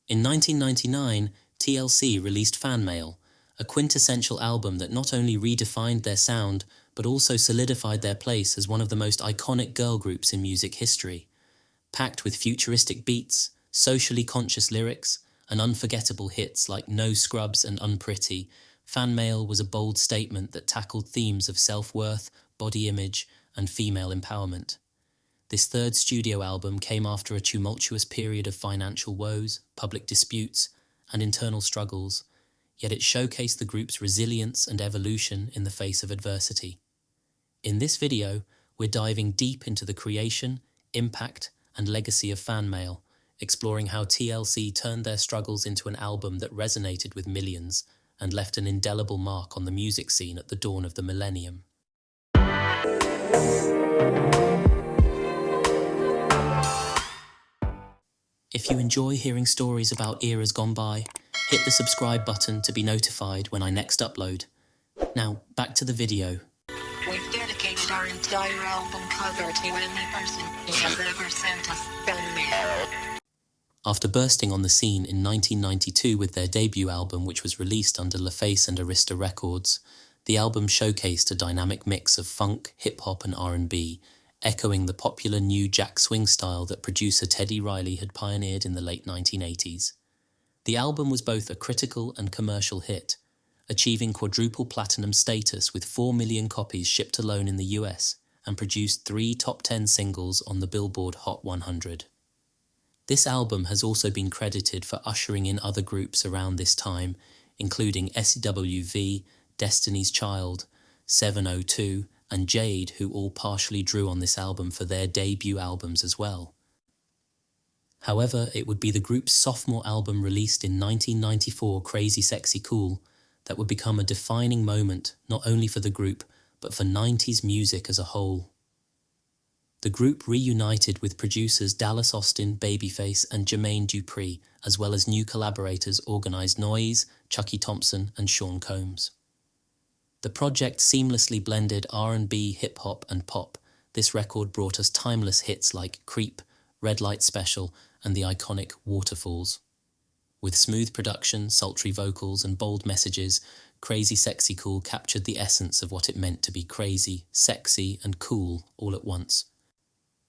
In 1999, TLC released Fanmail, a quintessential album that not only redefined their sound, but also solidified their place as one of the most iconic girl groups in music history. Packed with futuristic beats, socially conscious lyrics, and unforgettable hits like No Scrubs and Unpretty, Fanmail was a bold statement that tackled themes of self-worth, body image, and female empowerment. This third studio album came after a tumultuous period of financial woes, public disputes, and internal struggles, yet it showcased the group's resilience and evolution in the face of adversity. In this video, we're diving deep into the creation, impact, and legacy of Fanmail, exploring how TLC turned their struggles into an album that resonated with millions and left an indelible mark on the music scene at the dawn of the millennium. If you enjoy hearing stories about eras gone by, hit the subscribe button to be notified when I next upload. Now, back to the video. We've dedicated our entire album cover to any person who has ever sent us fan mail. After bursting on the scene in 1992 with their debut album, which was released under LaFace and Arista Records, the album showcased a dynamic mix of funk, hip-hop and R&B, echoing the popular new jack swing style that producer Teddy Riley had pioneered in the late 1980s. The album was both a critical and commercial hit, achieving quadruple platinum status with 4 million copies shipped alone in the US and produced 3 top 10 singles on the Billboard Hot 100. This album has also been credited for ushering in other groups around this time, including SWV, Destiny's Child, 702, and Jade, who all partially drew on this album for their debut albums as well. However, it would be the group's sophomore album released in 1994, Crazy Sexy Cool, that would become a defining moment not only for the group, but for 90s music as a whole. The group reunited with producers Dallas Austin, Babyface, and Jermaine Dupri, as well as new collaborators Organized Noise, Chucky Thompson, and Sean Combs. The project seamlessly blended R&B, hip-hop, and pop. This record brought us timeless hits like Creep, Red Light Special, and the iconic Waterfalls. With smooth production, sultry vocals, and bold messages, Crazy Sexy Cool captured the essence of what it meant to be crazy, sexy, and cool all at once.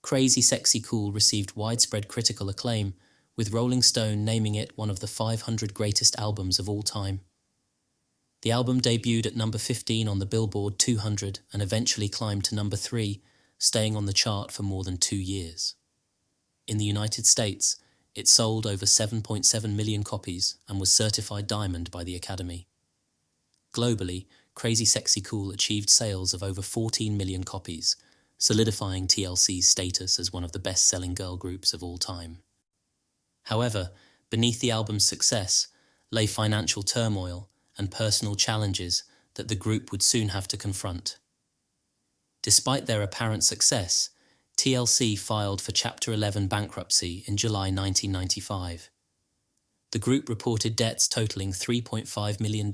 Crazy Sexy Cool received widespread critical acclaim, with Rolling Stone naming it one of the 500 greatest albums of all time. The album debuted at number 15 on the Billboard 200 and eventually climbed to number 3, staying on the chart for more than 2 years. In the United States, it sold over 7.7 million copies and was certified diamond by the Academy. Globally, Crazy Sexy Cool achieved sales of over 14 million copies, solidifying TLC's status as one of the best-selling girl groups of all time. However, beneath the album's success lay financial turmoil and personal challenges that the group would soon have to confront. Despite their apparent success, TLC filed for Chapter 11 bankruptcy in July 1995. The group reported debts totaling $3.5 million,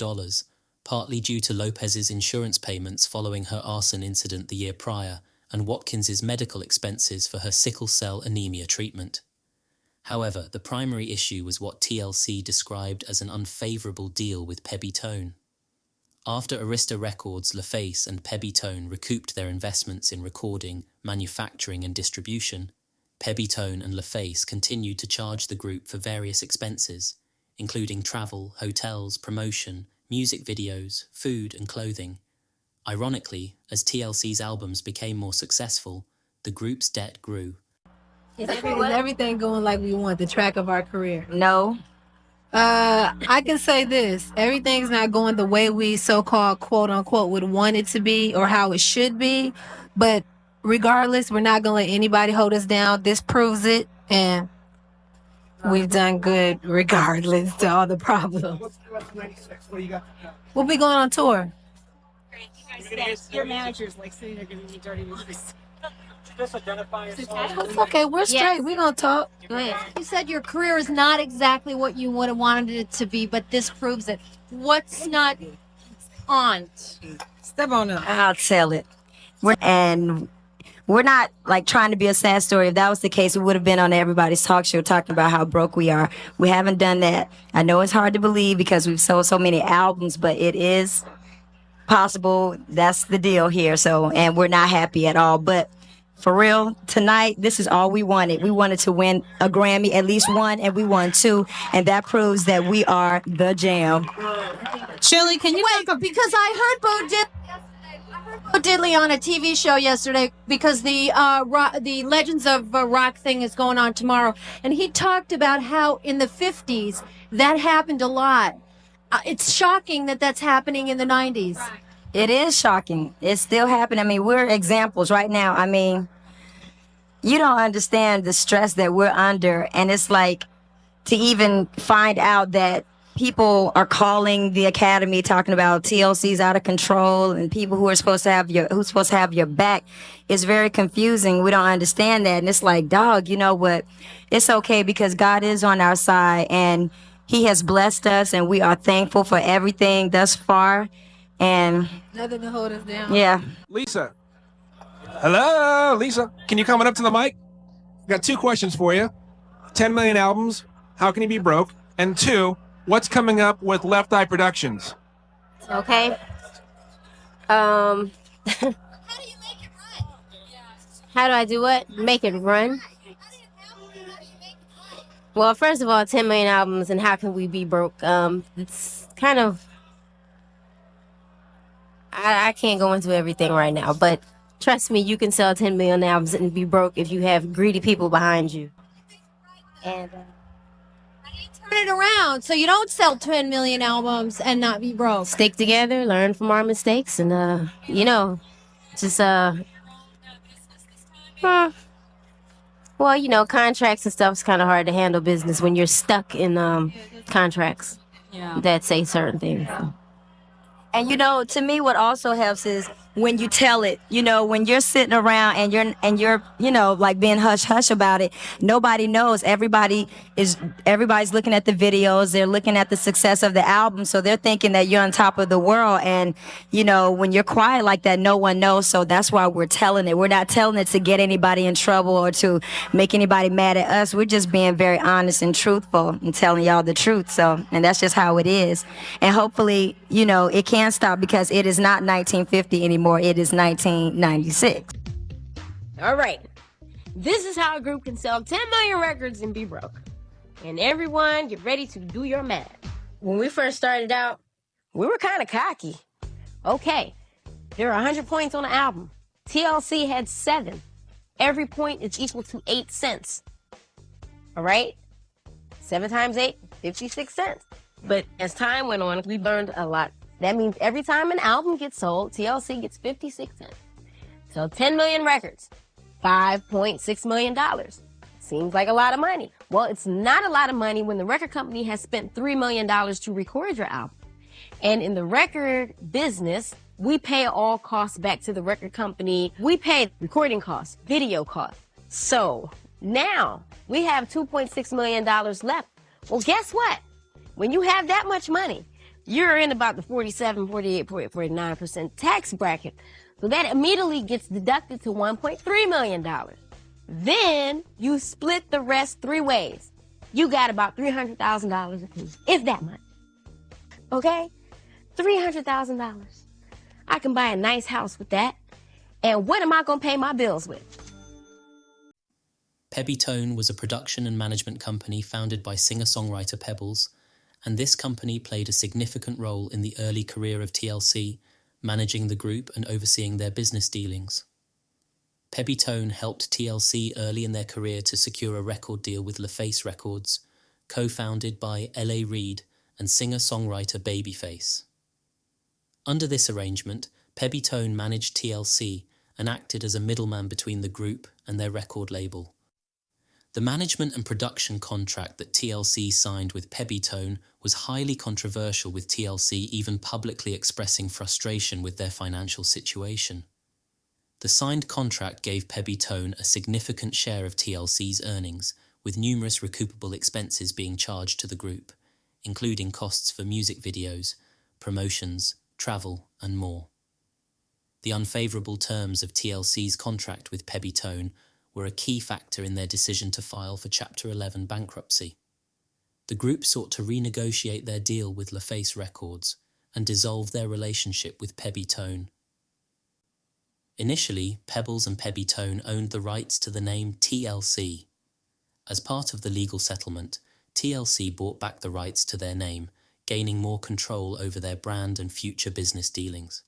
partly due to Lopez's insurance payments following her arson incident the year prior and Watkins's medical expenses for her sickle cell anemia treatment. However, the primary issue was what TLC described as an unfavorable deal with PEBBLES. After Arista Records, LaFace, and PEBBLES recouped their investments in recording, manufacturing, and distribution, PEBBLES and LaFace continued to charge the group for various expenses, including travel, hotels, promotion, music videos, food, and clothing. Ironically, as TLC's albums became more successful, the group's debt grew. Is everything going like we want, the track of our career? No. I can say this. Everything's not going the way we so-called, quote-unquote, would want it to be or how it should be. But regardless, we're not going to let anybody hold us down. This proves it. And we've done good regardless to all the problems. We'll be going on tour. Your manager's like saying they're going to need dirty moves. It's okay, we're straight. Yes. We're going to talk. Go ahead. You said your career is not exactly what you would have wanted it to be, but this proves it. What's not on? Step on up. I'll tell it. When we're not like trying to be a sad story. If that was the case, we would have been on everybody's talk show talking about how broke we are. We haven't done that. I know it's hard to believe because we've sold so many albums, but it is possible. That's the deal here. So, and we're not happy at all. But for real, tonight, this is all we wanted. We wanted to win a Grammy, at least one, and we won two. And that proves that we are the jam. Shirley, can you wait? Because I heard Bo Diddley on a TV show yesterday because the Legends of Rock thing is going on tomorrow, and he talked about how in the 50s that happened a lot. It's shocking that that's happening in the 90s. It is shocking. It's still happening. I mean, we're examples right now. I mean, you don't understand the stress that we're under, and it's like to even find out that people are calling the Academy talking about TLC's out of control and people who's supposed to have your back is very confusing. We don't understand that. And it's like, dog, you know what? It's okay because God is on our side and he has blessed us and we are thankful for everything thus far. And nothing to hold us down. Yeah. Lisa. Hello, Lisa. Can you come on up to the mic? I've got two questions for you. 10 million albums. How can you be broke? And two, what's coming up with Left Eye Productions? Okay. How do you make it run? How do I do what? Make it run? Well, first of all, 10 million albums, and how can we be broke? It's kind of... I can't go into everything right now, but trust me, you can sell 10 million albums and be broke if you have greedy people behind you. And... turn it around so you don't sell 10 million albums and not be broke. Stick together, learn from our mistakes, and you know, just well, you know, contracts and stuff is kind of hard to handle business when you're stuck in contracts that say certain things. And you know, to me, what also helps is when you tell it, you know, when you're sitting around and you're, you know, like being hush hush about it, nobody knows. Everybody's looking at the videos. They're looking at the success of the album. So they're thinking that you're on top of the world. And, you know, when you're quiet like that, no one knows. So that's why we're telling it. We're not telling it to get anybody in trouble or to make anybody mad at us. We're just being very honest and truthful and telling y'all the truth. So, and that's just how it is. And hopefully, you know, it can stop because it is not 1950 anymore. It is 1996. All right. This is how a group can sell 10 million records and be broke. And everyone, get ready to do your math. When we first started out, we were kind of cocky. Okay, there are 100 points on the album. TLC had 7. Every point is equal to 8 cents. All right? 7 times 8, 56 cents. But as time went on, we learned a lot. That means every time an album gets sold, TLC gets 56 cents. So 10 million records, $5.6 million. Seems like a lot of money. Well, it's not a lot of money when the record company has spent $3 million to record your album. And in the record business, we pay all costs back to the record company. We pay recording costs, video costs. So now we have $2.6 million left. Well, guess what? When you have that much money, you're in about the 47, 48, 49% tax bracket. So that immediately gets deducted to $1.3 million. Then you split the rest 3 ways. You got about $300,000 apiece, if that much. Okay? $300,000. I can buy a nice house with that. And what am I going to pay my bills with? Pebbitone was a production and management company founded by singer-songwriter Pebbles, and this company played a significant role in the early career of TLC, managing the group and overseeing their business dealings. Pebbitone helped TLC early in their career to secure a record deal with LaFace Records, co-founded by L.A. Reid and singer-songwriter Babyface. Under this arrangement, Pebbitone managed TLC and acted as a middleman between the group and their record label. The management and production contract that TLC signed with Pebbitone was highly controversial, with TLC even publicly expressing frustration with their financial situation. The signed contract gave Pebbitone a significant share of TLC's earnings, with numerous recoupable expenses being charged to the group, including costs for music videos, promotions, travel, and more. The unfavorable terms of TLC's contract with Pebbletone were a key factor in their decision to file for Chapter 11 bankruptcy. The group sought to renegotiate their deal with LaFace Records and dissolve their relationship with Pebbletone. Initially, Pebbles and Pebbletone owned the rights to the name TLC. As part of the legal settlement, TLC bought back the rights to their name, gaining more control over their brand and future business dealings.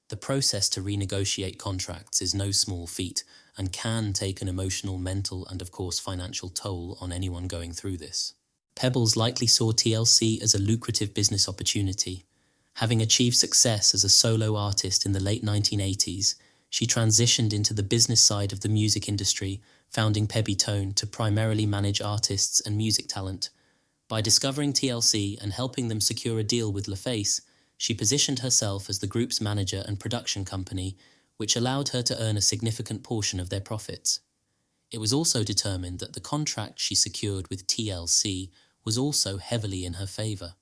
The process to renegotiate contracts is no small feat and can take an emotional, mental, and of course financial toll on anyone going through this. Pebbles likely saw TLC as a lucrative business opportunity. Having achieved success as a solo artist in the late 1980s, she transitioned into the business side of the music industry, founding Pebbletone to primarily manage artists and music talent. By discovering TLC and helping them secure a deal with LaFace, she positioned herself as the group's manager and production company, which allowed her to earn a significant portion of their profits. It was also determined that the contract she secured with TLC was also heavily in her favor.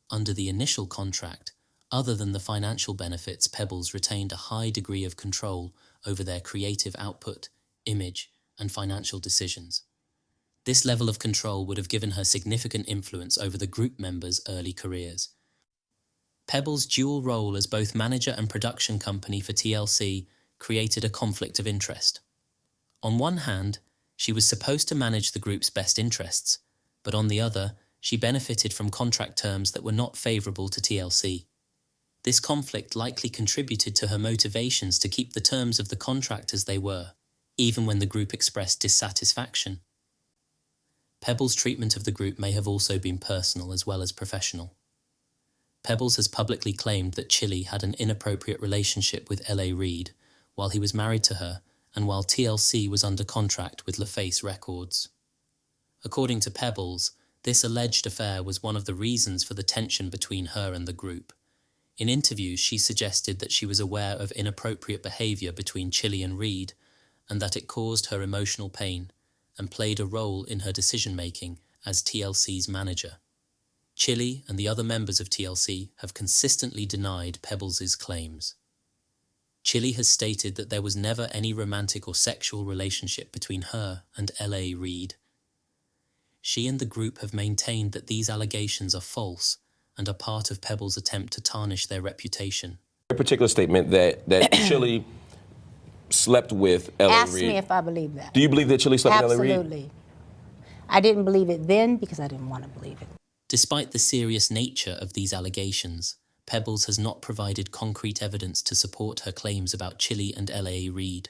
Under the initial contract, other than the financial benefits, Pebbles retained a high degree of control over their creative output, image, and financial decisions. This level of control would have given her significant influence over the group members' early careers. Pebbles' dual role as both manager and production company for TLC created a conflict of interest. On one hand, she was supposed to manage the group's best interests, but on the other, she benefited from contract terms that were not favorable to TLC. This conflict likely contributed to her motivations to keep the terms of the contract as they were, even when the group expressed dissatisfaction. Pebbles' treatment of the group may have also been personal as well as professional. Pebbles has publicly claimed that Chili had an inappropriate relationship with L.A. Reid while he was married to her and while TLC was under contract with LaFace Records. According to Pebbles, this alleged affair was one of the reasons for the tension between her and the group. In interviews, she suggested that she was aware of inappropriate behavior between Chili and Reid and that it caused her emotional pain and played a role in her decision-making as TLC's manager. Chili and the other members of TLC have consistently denied Pebbles' claims. Chili has stated that there was never any romantic or sexual relationship between her and L.A. Reid. She and the group have maintained that these allegations are false and are part of Pebbles' attempt to tarnish their reputation. A particular statement that Chili slept with L.A. Reid. Ask me if I believe that. Do you believe that Chili slept with L.A. Reid? Absolutely. I didn't believe it then because I didn't want to believe it. Despite the serious nature of these allegations, Pebbles has not provided concrete evidence to support her claims about Chili and L.A. Reid.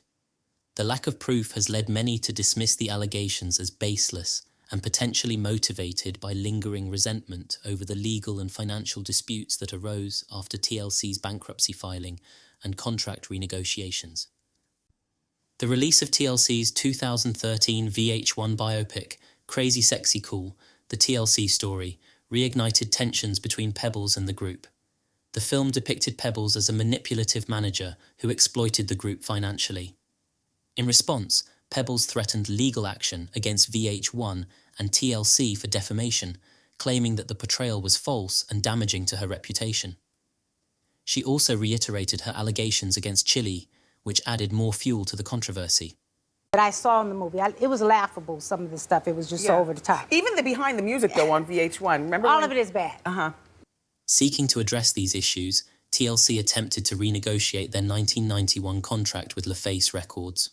The lack of proof has led many to dismiss the allegations as baseless and potentially motivated by lingering resentment over the legal and financial disputes that arose after TLC's bankruptcy filing and contract renegotiations. The release of TLC's 2013 VH1 biopic, Crazy Sexy Cool, The TLC Story, reignited tensions between Pebbles and the group. The film depicted Pebbles as a manipulative manager who exploited the group financially. In response, Pebbles threatened legal action against VH1 and TLC for defamation, claiming that the portrayal was false and damaging to her reputation. She also reiterated her allegations against Chili, which added more fuel to the controversy. That I saw in the movie, it was laughable, some of the stuff. It was just so over the top. Even the behind the music, though, on VH1. Remember All of it is bad. Seeking to address these issues, TLC attempted to renegotiate their 1991 contract with LaFace Records.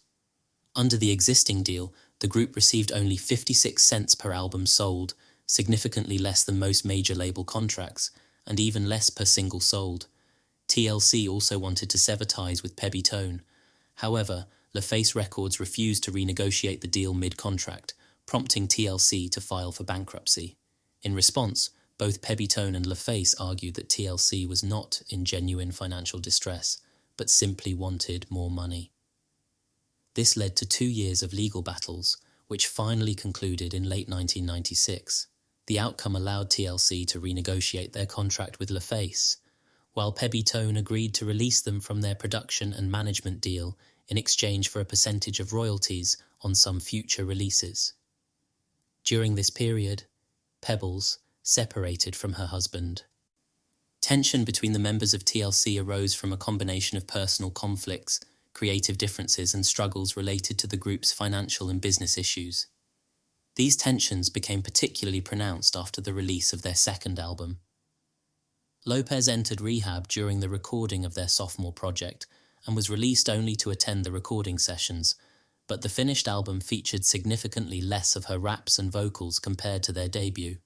Under the existing deal, the group received only 56 cents per album sold, significantly less than most major label contracts, and even less per single sold. TLC also wanted to sever ties with Pebbletone. However, LaFace Records refused to renegotiate the deal mid-contract, prompting TLC to file for bankruptcy. In response, both Pebbletone and LaFace argued that TLC was not in genuine financial distress, but simply wanted more money. This led to 2 years of legal battles, which finally concluded in late 1996. The outcome allowed TLC to renegotiate their contract with LaFace, while Pebbletone agreed to release them from their production and management deal in exchange for a percentage of royalties on some future releases. During this period, Pebbles separated from her husband. Tension between the members of TLC arose from a combination of personal conflicts, creative differences, and struggles related to the group's financial and business issues. These tensions became particularly pronounced after the release of their second album. Lopez entered rehab during the recording of their sophomore project and was released only to attend the recording sessions, but the finished album featured significantly less of her raps and vocals compared to their debut.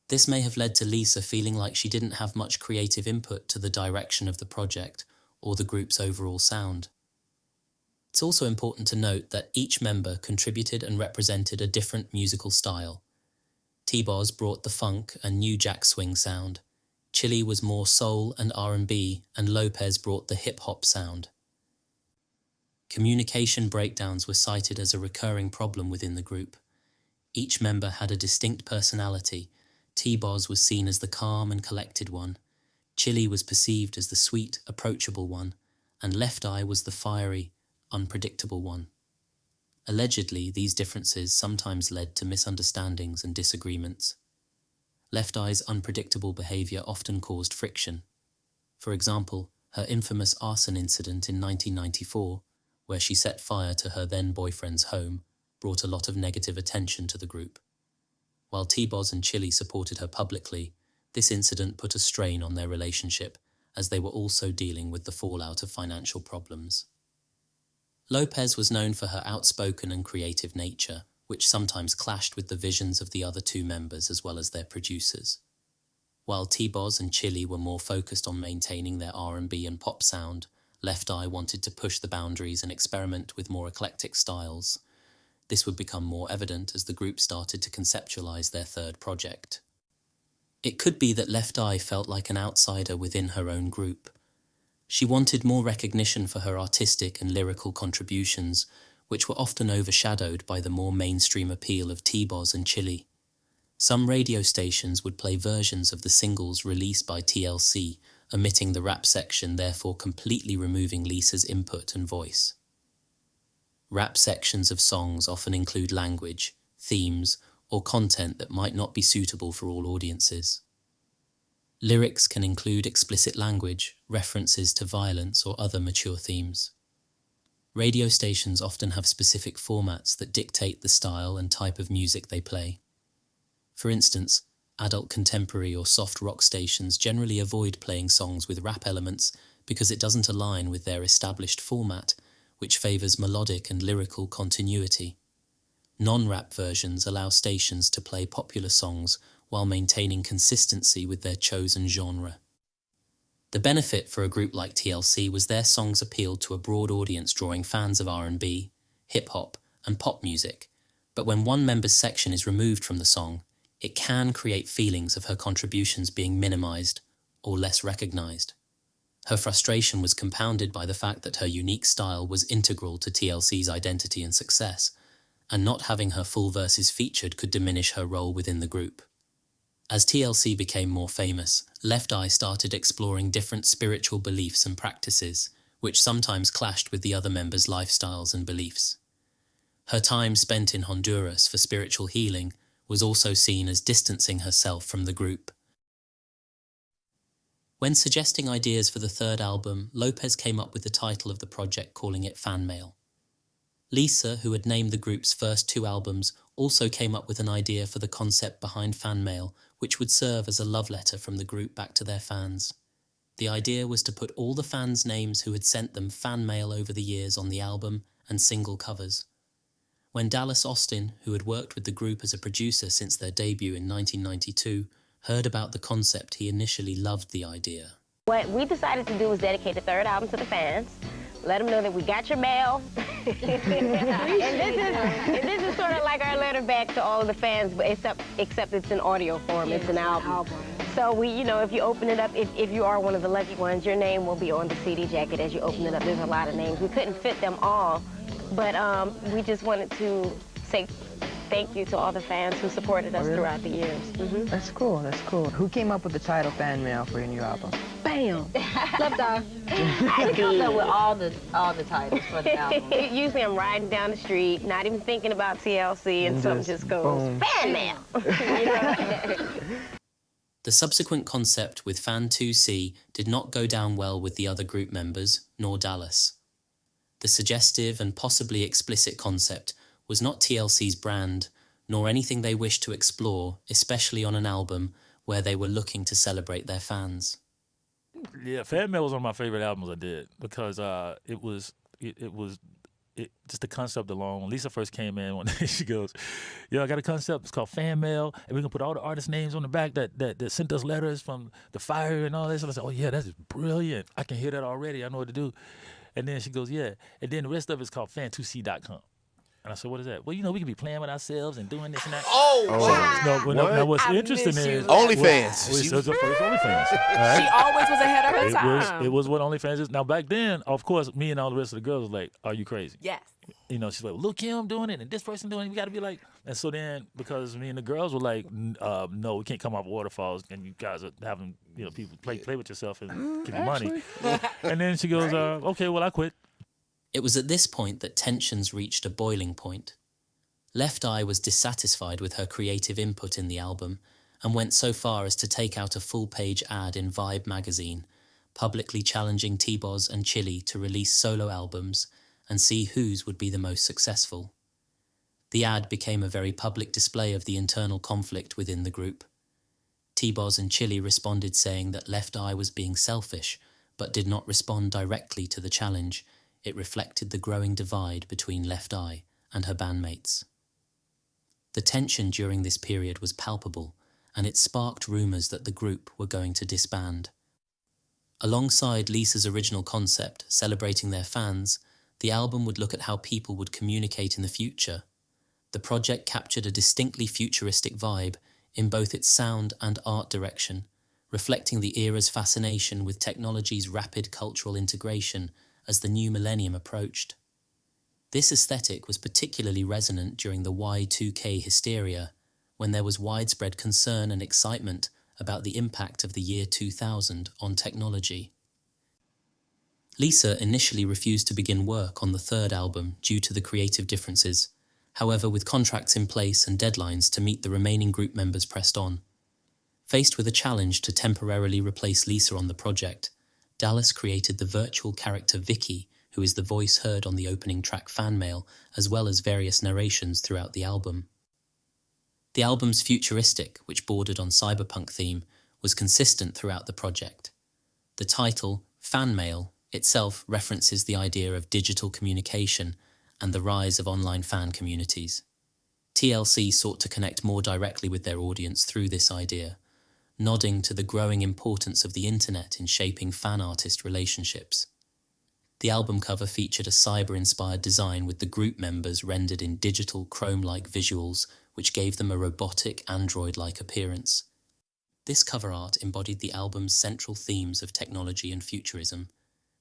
This may have led to Lisa feeling like she didn't have much creative input to the direction of the project or the group's overall sound. It's also important to note that each member contributed and represented a different musical style. TBOZ brought the funk and new jack swing sound. Chili was more soul and R&B, and Lopez brought the hip-hop sound. Communication breakdowns were cited as a recurring problem within the group. Each member had a distinct personality. TBOZ was seen as the calm and collected one. Chili was perceived as the sweet, approachable one, and Left Eye was the fiery, unpredictable one. Allegedly, these differences sometimes led to misunderstandings and disagreements. Left Eye's unpredictable behavior often caused friction. For example, her infamous arson incident in 1994, where she set fire to her then-boyfriend's home, brought a lot of negative attention to the group. While TBOZ and Chili supported her publicly, this incident put a strain on their relationship, as they were also dealing with the fallout of financial problems. Lopez was known for her outspoken and creative nature, which sometimes clashed with the visions of the other two members as well as their producers. While TBOZ and Chili were more focused on maintaining their R&B and pop sound, Left Eye wanted to push the boundaries and experiment with more eclectic styles. This would become more evident as the group started to conceptualize their third project. It could be that Left Eye felt like an outsider within her own group. She wanted more recognition for her artistic and lyrical contributions, which were often overshadowed by the more mainstream appeal of TBOZ and Chili. Some radio stations would play versions of the singles released by TLC, omitting the rap section, therefore completely removing Lisa's input and voice. Rap sections of songs often include language, themes, or content that might not be suitable for all audiences. Lyrics can include explicit language, references to violence or other mature themes. Radio stations often have specific formats that dictate the style and type of music they play. For instance, adult contemporary or soft rock stations generally avoid playing songs with rap elements because it doesn't align with their established format, which favours melodic and lyrical continuity. Non-rap versions allow stations to play popular songs while maintaining consistency with their chosen genre. The benefit for a group like TLC was their songs appealed to a broad audience, drawing fans of R&B, hip-hop, and pop music, but when one member's section is removed from the song, it can create feelings of her contributions being minimized or less recognized. Her frustration was compounded by the fact that her unique style was integral to TLC's identity and success, and not having her full verses featured could diminish her role within the group. As TLC became more famous, Left Eye started exploring different spiritual beliefs and practices, which sometimes clashed with the other members' lifestyles and beliefs. Her time spent in Honduras for spiritual healing was also seen as distancing herself from the group. When suggesting ideas for the third album, Lopez came up with the title of the project, calling it Fanmail. Lisa, who had named the group's first two albums, also came up with an idea for the concept behind Fanmail, which would serve as a love letter from the group back to their fans. The idea was to put all the fans' names who had sent them fan mail over the years on the album and single covers. When Dallas Austin, who had worked with the group as a producer since their debut in 1992, heard about the concept, he initially loved the idea. What we decided to do was dedicate the third album to the fans. Let them know that we got your mail. and this is sort of like our letter back to all of the fans, but except it's in audio form. Yeah, it's an album. So we, if you open it up, if you are one of the lucky ones, your name will be on the CD jacket as you open it up. There's a lot of names. We couldn't fit them all, but we just wanted to say thank you to all the fans who supported us throughout the years. Mm-hmm. That's cool, that's cool. Who came up with the title Fan Mail for your new album? Bam! Left Eye. Who comes up with all the titles for the album? Usually I'm riding down the street, not even thinking about TLC, and something just goes, boom. Fan Mail! The subsequent concept with Fan 2C did not go down well with the other group members, nor Dallas. The suggestive and possibly explicit concept was not TLC's brand, nor anything they wished to explore, especially on an album where they were looking to celebrate their fans. Yeah, Fanmail was one of my favorite albums I did because it was just the concept alone. When Lisa first came in one day, she goes, "Yo, I got a concept. It's called Fanmail, and we're gonna put all the artist names on the back that sent us letters from the fire and all this." And I said, "Oh yeah, that's brilliant. I can hear that already. I know what to do." And then she goes, "Yeah," and then the rest of it's called fan2c.com. And I said, "What is that?" "Well, we can be playing with ourselves and doing this and that." Oh, wow. Now what's interesting is OnlyFans. It's OnlyFans. She always was ahead of her time. It was what OnlyFans is. Now back then, of course, me and all the rest of the girls was like, "Are you crazy?" Yes. She's like, "Look, Kim doing it, and this person doing it. We got to be like." And so then, because me and the girls were like, "No, we can't come off waterfalls, and you guys are having people play with yourself and give you money." And then she goes, "Okay, well, I quit." It was at this point that tensions reached a boiling point. Left Eye was dissatisfied with her creative input in the album and went so far as to take out a full-page ad in Vibe magazine, publicly challenging TBOZ and Chili to release solo albums and see whose would be the most successful. The ad became a very public display of the internal conflict within the group. TBOZ and Chili responded saying that Left Eye was being selfish, but did not respond directly to the challenge. It reflected the growing divide between Left Eye and her bandmates. The tension during this period was palpable, and it sparked rumours that the group were going to disband. Alongside Lisa's original concept, celebrating their fans, the album would look at how people would communicate in the future. The project captured a distinctly futuristic vibe in both its sound and art direction, reflecting the era's fascination with technology's rapid cultural integration as the new millennium approached. This aesthetic was particularly resonant during the Y2K hysteria, when there was widespread concern and excitement about the impact of the year 2000 on technology. Lisa initially refused to begin work on the third album due to the creative differences. However, with contracts in place and deadlines to meet the remaining group members pressed on. Faced with a challenge to temporarily replace Lisa on the project, Dallas created the virtual character Vicky, who is the voice heard on the opening track Fanmail, as well as various narrations throughout the album. The album's futuristic, which bordered on cyberpunk theme, was consistent throughout the project. The title, Fanmail, itself references the idea of digital communication and the rise of online fan communities. TLC sought to connect more directly with their audience through this idea, nodding to the growing importance of the internet in shaping fan-artist relationships. The album cover featured a cyber-inspired design with the group members rendered in digital chrome-like visuals, which gave them a robotic, android-like appearance. This cover art embodied the album's central themes of technology and futurism.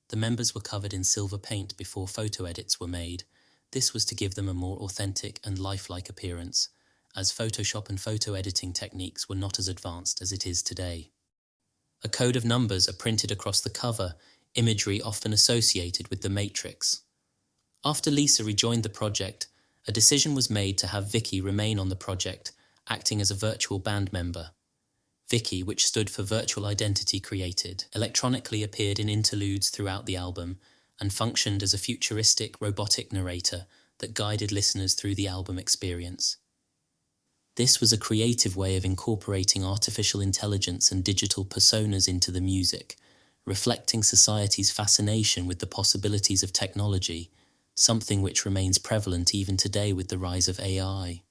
The members were covered in silver paint before photo edits were made. This was to give them a more authentic and lifelike appearance, as Photoshop and photo editing techniques were not as advanced as it is today. A code of numbers are printed across the cover, imagery often associated with the Matrix. After Lisa rejoined the project, a decision was made to have Vicky remain on the project, acting as a virtual band member. Vicky, which stood for Virtual Identity Created, electronically appeared in interludes throughout the album and functioned as a futuristic robotic narrator that guided listeners through the album experience. This was a creative way of incorporating artificial intelligence and digital personas into the music, reflecting society's fascination with the possibilities of technology, something which remains prevalent even today with the rise of AI.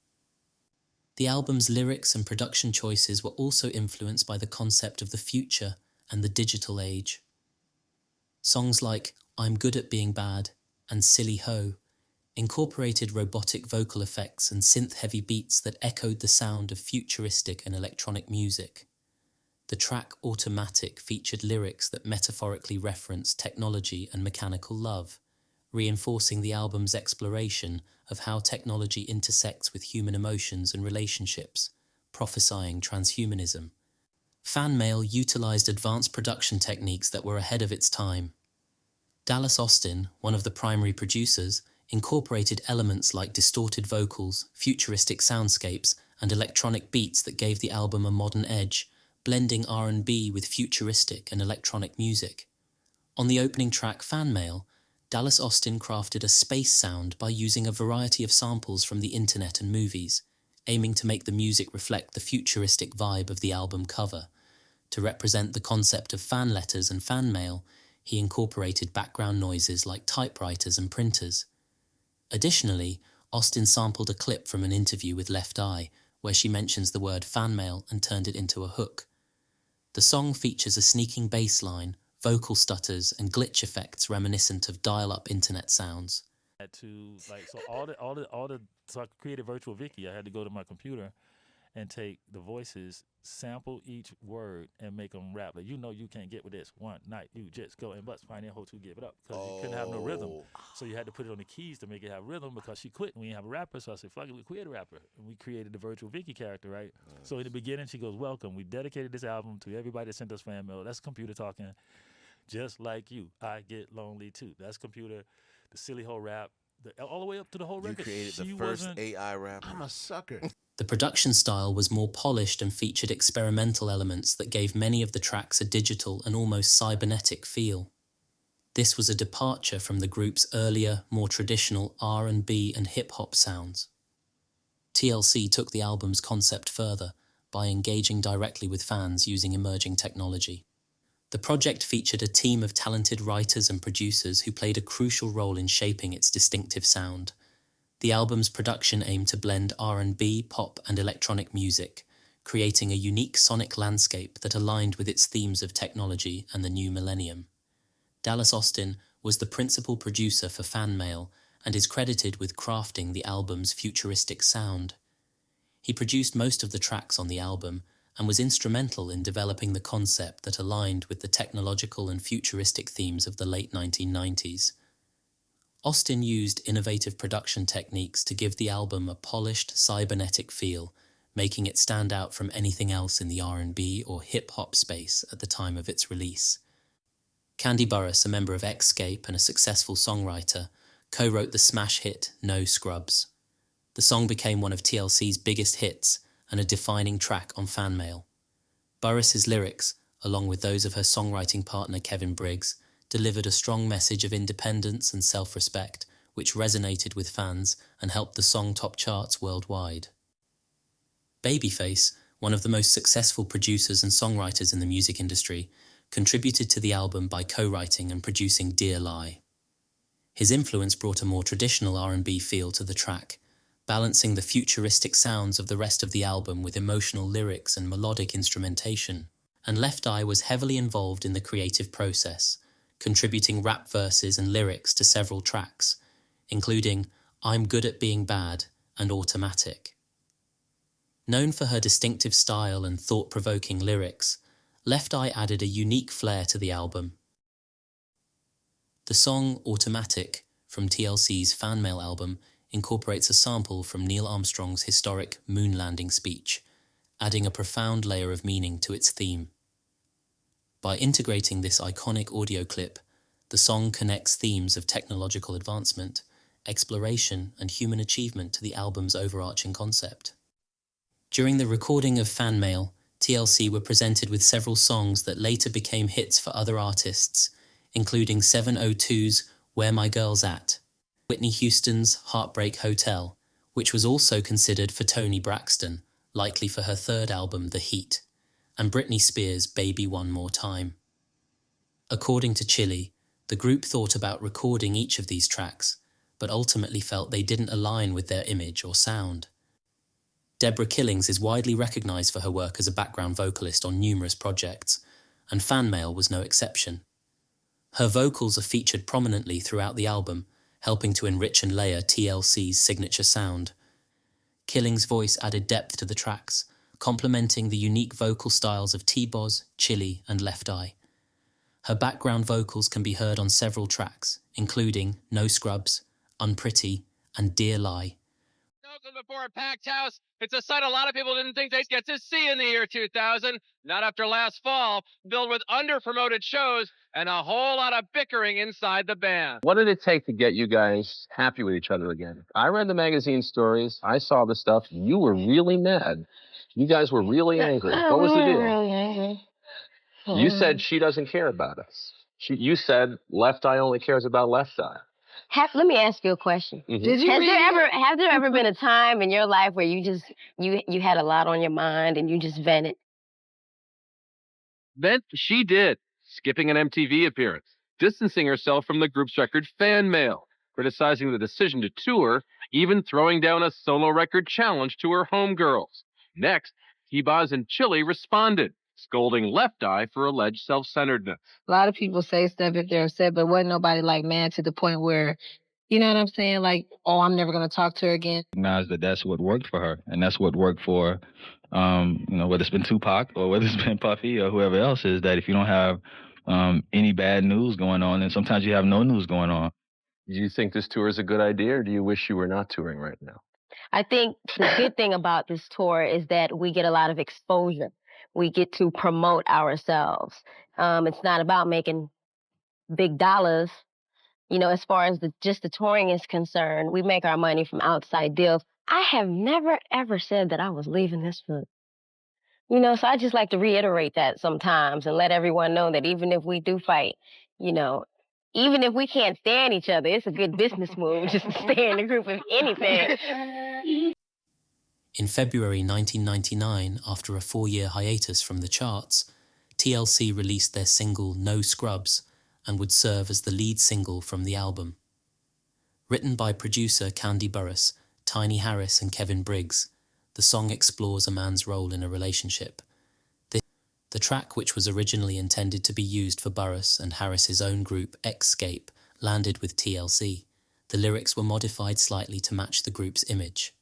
The album's lyrics and production choices were also influenced by the concept of the future and the digital age. Songs like I'm Good at Being Bad and Silly Ho incorporated robotic vocal effects and synth-heavy beats that echoed the sound of futuristic and electronic music. The track Automatic featured lyrics that metaphorically referenced technology and mechanical love, reinforcing the album's exploration of how technology intersects with human emotions and relationships, prophesying transhumanism. Fanmail utilized advanced production techniques that were ahead of its time. Dallas Austin, one of the primary producers, incorporated elements like distorted vocals, futuristic soundscapes, and electronic beats that gave the album a modern edge, blending R&B with futuristic and electronic music. On the opening track Fanmail, Dallas Austin crafted a space sound by using a variety of samples from the internet and movies, aiming to make the music reflect the futuristic vibe of the album cover. To represent the concept of fan letters and fan mail, he incorporated background noises like typewriters and printers. Additionally, Austin sampled a clip from an interview with Left Eye, where she mentions the word fan mail and turned it into a hook. The song features a sneaking bass line, vocal stutters, and glitch effects reminiscent of dial-up internet sounds. So I created Virtual Vicky. I had to go to my computer and take the voices, sample each word, and make them rap. Like, you know you can't get with this. One night, you just go and bust, find that hoe to give it up. Because you couldn't have no rhythm. So you had to put it on the keys to make it have rhythm because she quit and we didn't have a rapper. So I said, fuck it, we create a rapper. And we created the Virtual Vicky character, right? Nice. So in the beginning, she goes, welcome. We dedicated this album to everybody that sent us fan mail. That's computer talking. Just like you, I get lonely too. That's computer, the silly whole rap, all the way up to the whole record. You created the first AI rapper. I'm a sucker. The production style was more polished and featured experimental elements that gave many of the tracks a digital and almost cybernetic feel. This was a departure from the group's earlier, more traditional R&B and hip-hop sounds. TLC took the album's concept further by engaging directly with fans using emerging technology. The project featured a team of talented writers and producers who played a crucial role in shaping its distinctive sound. The album's production aimed to blend R&B, pop, and electronic music, creating a unique sonic landscape that aligned with its themes of technology and the new millennium. Dallas Austin was the principal producer for Fanmail and is credited with crafting the album's futuristic sound. He produced most of the tracks on the album and was instrumental in developing the concept that aligned with the technological and futuristic themes of the late 1990s. Austin used innovative production techniques to give the album a polished, cybernetic feel, making it stand out from anything else in the R&B or hip-hop space at the time of its release. Candy Burris, a member of Xscape and a successful songwriter, co-wrote the smash hit No Scrubs. The song became one of TLC's biggest hits and a defining track on Fanmail. Burris's lyrics, along with those of her songwriting partner Kevin Briggs, delivered a strong message of independence and self-respect, which resonated with fans and helped the song top charts worldwide. Babyface, one of the most successful producers and songwriters in the music industry, contributed to the album by co-writing and producing Dear Lie. His influence brought a more traditional R&B feel to the track, balancing the futuristic sounds of the rest of the album with emotional lyrics and melodic instrumentation. And Left Eye was heavily involved in the creative process, contributing rap verses and lyrics to several tracks, including I'm Good at Being Bad and Automatic. Known for her distinctive style and thought-provoking lyrics, Left Eye added a unique flair to the album. The song Automatic from TLC's Fanmail album incorporates a sample from Neil Armstrong's historic moon landing speech, adding a profound layer of meaning to its theme. By integrating this iconic audio clip, the song connects themes of technological advancement, exploration, and human achievement to the album's overarching concept. During the recording of Fanmail, TLC were presented with several songs that later became hits for other artists, including 702's Where My Girl's At, Whitney Houston's Heartbreak Hotel, which was also considered for Toni Braxton, likely for her third album, The Heat, and Britney Spears' Baby One More Time. According to Chili, the group thought about recording each of these tracks, but ultimately felt they didn't align with their image or sound. Deborah Killings is widely recognized for her work as a background vocalist on numerous projects, and Fanmail was no exception. Her vocals are featured prominently throughout the album, helping to enrich and layer TLC's signature sound. Killings' voice added depth to the tracks, complementing the unique vocal styles of TBOZ, Chili, and Left Eye. Her background vocals can be heard on several tracks, including No Scrubs, Unpretty, and Dear Lie. Before a packed house, it's a sight a lot of people didn't think they'd get to see in the year 2000, not after last fall, filled with under-promoted shows and a whole lot of bickering inside the band. What did it take to get you guys happy with each other again? I read the magazine stories, I saw the stuff, you were really mad. You guys were really angry. What was the deal? Really angry. You said she doesn't care about us. You said Left Eye only cares about Left Eye. Let me ask you a question. Mhm. Did you have there ever been a time in your life where you had a lot on your mind and you just vented? Then she did, skipping an MTV appearance, distancing herself from the group's record Fan Mail, criticizing the decision to tour, even throwing down a solo record challenge to her homegirls. Next, TBOZ and Chili responded, scolding Left Eye for alleged self-centeredness. A lot of people say stuff if they're upset, but wasn't nobody like mad to the point where, you know what I'm saying? Like, oh, I'm never going to talk to her again. Recognize that that's what worked for her, and that's what worked for, whether it's been Tupac or whether it's been Puffy or whoever else, is that if you don't have any bad news going on, then sometimes you have no news going on. Do you think this tour is a good idea, or do you wish you were not touring right now? I think the good thing about this tour is that we get a lot of exposure. We get to promote ourselves. It's not about making big dollars. You know, as far as just the touring is concerned, we make our money from outside deals. I have never, ever said that I was leaving this for, so I just like to reiterate that sometimes and let everyone know that even if we do fight, even if we can't stand each other, it's a good business move just to stay in the group of anything. In February 1999, after a 4-year hiatus from the charts, TLC released their single No Scrubs and would serve as the lead single from the album. Written by producer Candy Burris, Tiny Harris and Kevin Briggs, the song explores a man's role in a relationship. The track, which was originally intended to be used for Burris and Harris's own group Xscape, landed with TLC. The lyrics were modified slightly to match the group's image.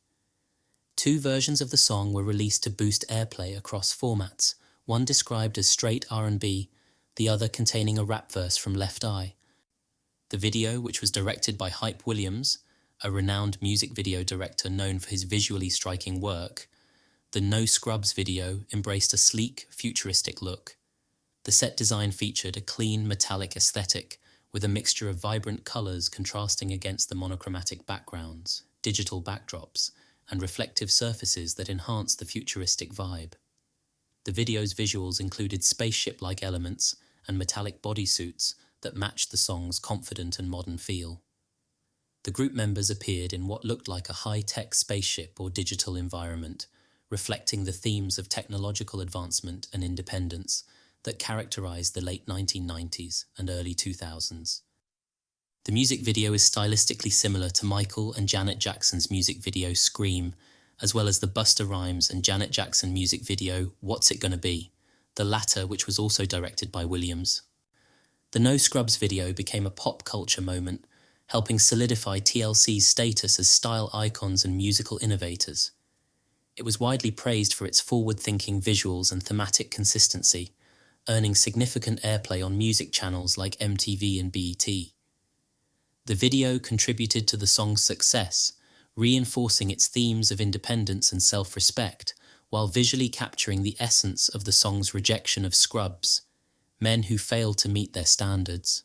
2 versions of the song were released to boost airplay across formats, one described as straight R&B, the other containing a rap verse from Left Eye. The video, which was directed by Hype Williams, a renowned music video director known for his visually striking work, the No Scrubs video embraced a sleek, futuristic look. The set design featured a clean, metallic aesthetic, with a mixture of vibrant colours contrasting against the monochromatic backgrounds, digital backdrops, and reflective surfaces that enhance the futuristic vibe. The video's visuals included spaceship-like elements and metallic bodysuits that matched the song's confident and modern feel. The group members appeared in what looked like a high-tech spaceship or digital environment, reflecting the themes of technological advancement and independence that characterized the late 1990s and early 2000s. The music video is stylistically similar to Michael and Janet Jackson's music video Scream, as well as the Busta Rhymes and Janet Jackson music video What's It Gonna Be, the latter which was also directed by Williams. The No Scrubs video became a pop culture moment, helping solidify TLC's status as style icons and musical innovators. It was widely praised for its forward-thinking visuals and thematic consistency, earning significant airplay on music channels like MTV and BET. The video contributed to the song's success, reinforcing its themes of independence and self-respect, while visually capturing the essence of the song's rejection of scrubs, men who failed to meet their standards.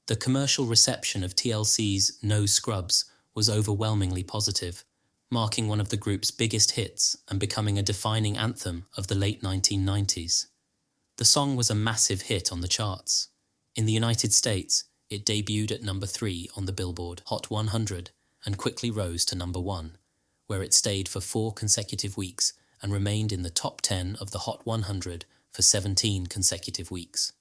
The commercial reception of TLC's No Scrubs was overwhelmingly positive, marking one of the group's biggest hits and becoming a defining anthem of the late 1990s. The song was a massive hit on the charts. In the United States, it debuted at number 3 on the Billboard Hot 100 and quickly rose to number 1, where it stayed for 4 consecutive weeks and remained in the top 10 of the Hot 100 for 17 consecutive weeks.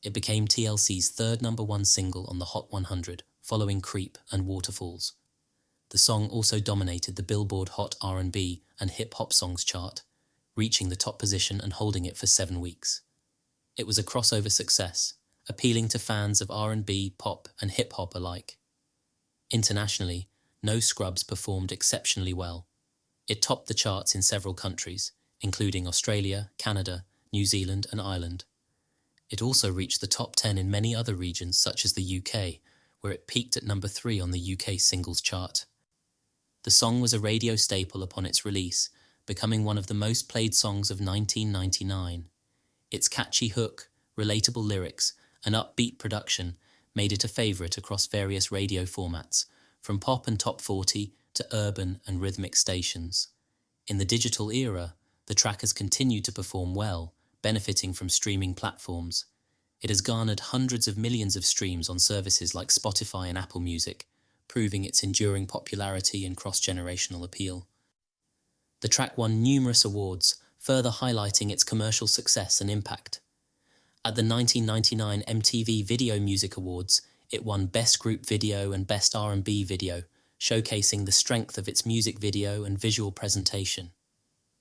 It became TLC's 3rd number 1 single on the Hot 100, following Creep and Waterfalls. The song also dominated the Billboard Hot R&B and Hip Hop Songs chart, reaching the top position and holding it for 7 weeks. It was a crossover success, appealing to fans of R&B, pop, and hip hop alike. Internationally, No Scrubs performed exceptionally well. It topped the charts in several countries, including Australia, Canada, New Zealand, and Ireland. It also reached the top 10 in many other regions such as the UK, where it peaked at number 3 on the UK singles chart. The song was a radio staple upon its release, becoming one of the most played songs of 1999. Its catchy hook, relatable lyrics, and upbeat production made it a favourite across various radio formats, from pop and top 40 to urban and rhythmic stations. In the digital era, the track has continued to perform well, benefiting from streaming platforms. It has garnered hundreds of millions of streams on services like Spotify and Apple Music, proving its enduring popularity and cross-generational appeal. The track won numerous awards, further highlighting its commercial success and impact. At the 1999 MTV Video Music Awards, it won Best Group Video and Best R&B Video, showcasing the strength of its music video and visual presentation.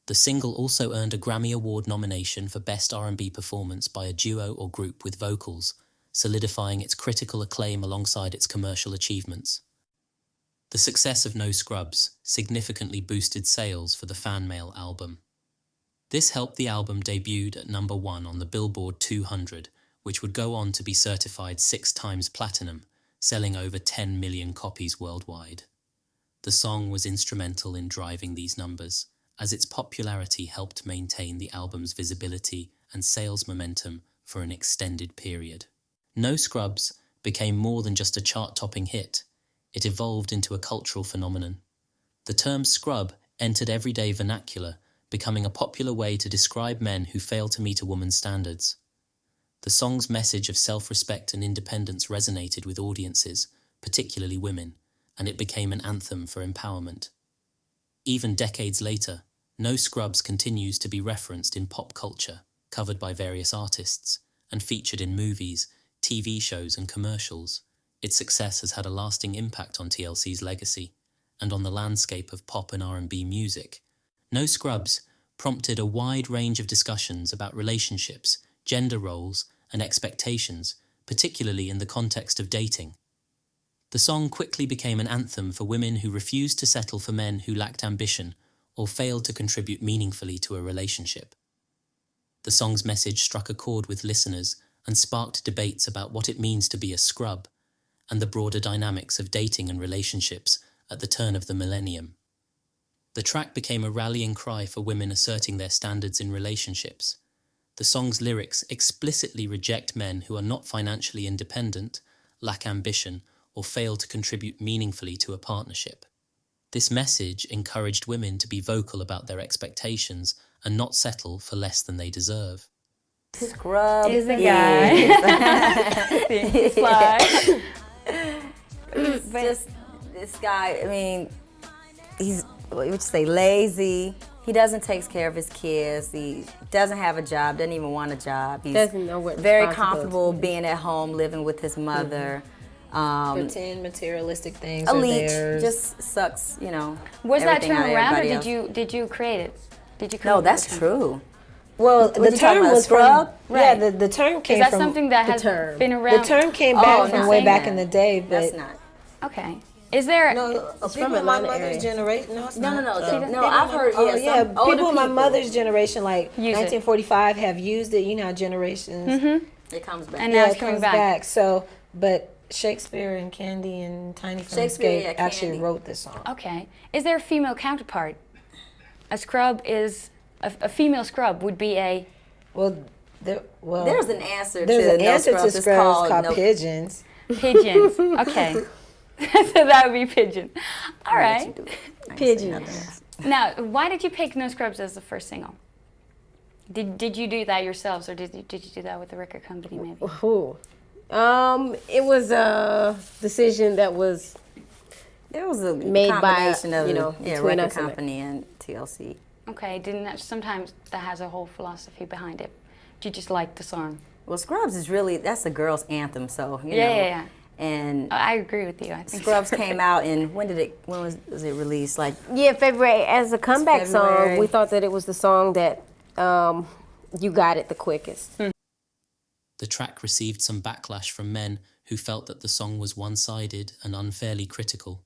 The single also earned a Grammy Award nomination for Best R&B Performance by a duo or group with vocals, solidifying its critical acclaim alongside its commercial achievements. The success of No Scrubs significantly boosted sales for the Fanmail album. This helped the album debut at #1 on the Billboard 200, which would go on to be certified 6 times platinum, selling over 10 million copies worldwide. The song was instrumental in driving these numbers, as its popularity helped maintain the album's visibility and sales momentum for an extended period. No Scrubs became more than just a chart-topping hit. It evolved into a cultural phenomenon. The term scrub entered everyday vernacular, becoming a popular way to describe men who fail to meet a woman's standards. The song's message of self-respect and independence resonated with audiences, particularly women, and it became an anthem for empowerment. Even decades later, No Scrubs continues to be referenced in pop culture, covered by various artists, and featured in movies, TV shows and commercials. Its success has had a lasting impact on TLC's legacy, and on the landscape of pop and R&B music. No Scrubs prompted a wide range of discussions about relationships, gender roles, and expectations, particularly in the context of dating. The song quickly became an anthem for women who refused to settle for men who lacked ambition or failed to contribute meaningfully to a relationship. The song's message struck a chord with listeners and sparked debates about what it means to be a scrub and the broader dynamics of dating and relationships at the turn of the millennium. The track became a rallying cry for women asserting their standards in relationships. The song's lyrics explicitly reject men who are not financially independent, lack ambition, or fail to contribute meaningfully to a partnership. This message encouraged women to be vocal about their expectations and not settle for less than they deserve. Scrub is a guy. He's fly. Just this guy, I mean, he's, what would you say, lazy. He doesn't take care of his kids. He doesn't have a job, doesn't even want a job. He's doesn't know what very comfortable being at home, living with his mother. Pretend materialistic things elite, are theirs. Just sucks, you know. Was that everything out term of around, or everybody did you create it? Did you create No, that that's term? true. Well, What the you talking term about, was scrub? from, Right. yeah, the term came Is that from something that the has term. been around? The term came back Oh, from not way saying back that. in the day, but That's not. Okay. Is there? no, It's people from in my Atlanta mother's area. generation. No, it's No, not. no, no. People I've heard. Oh Yeah, some older people in my people. mother's generation, like Use it. 1945, have used it. You know how generations. It comes back. And now Yeah, it's it coming comes back. So, but Shakespeare and Candy and Tiny from Shakespeare, Escape yeah, actually Candy. wrote this song. Okay. Is there a female counterpart? A scrub is a female scrub would be a. Well, There's an answer there's to an no answer to scrubs. It's scrubs called no- pigeons. Pigeons. Okay. So that would be pigeon. All right. Pigeons. Now, why did you pick No Scrubs as the first single? Did you do that yourselves, or did you do that with the record company maybe? Ooh. It was a decision that was There was a made by, combination of you know, yeah, between record us and it. company and TLC. Okay, didn't that sometimes that has a whole philosophy behind it? Do you just like the song? Well, Scrubs is really, that's a girl's anthem, so, you know. Yeah. And I agree with you. I think Scrubs so. came out in, when was it released? Like, Yeah, February. As a comeback song, February. we thought that it was the song that you got it the quickest. The track received some backlash from men who felt that the song was one-sided and unfairly critical.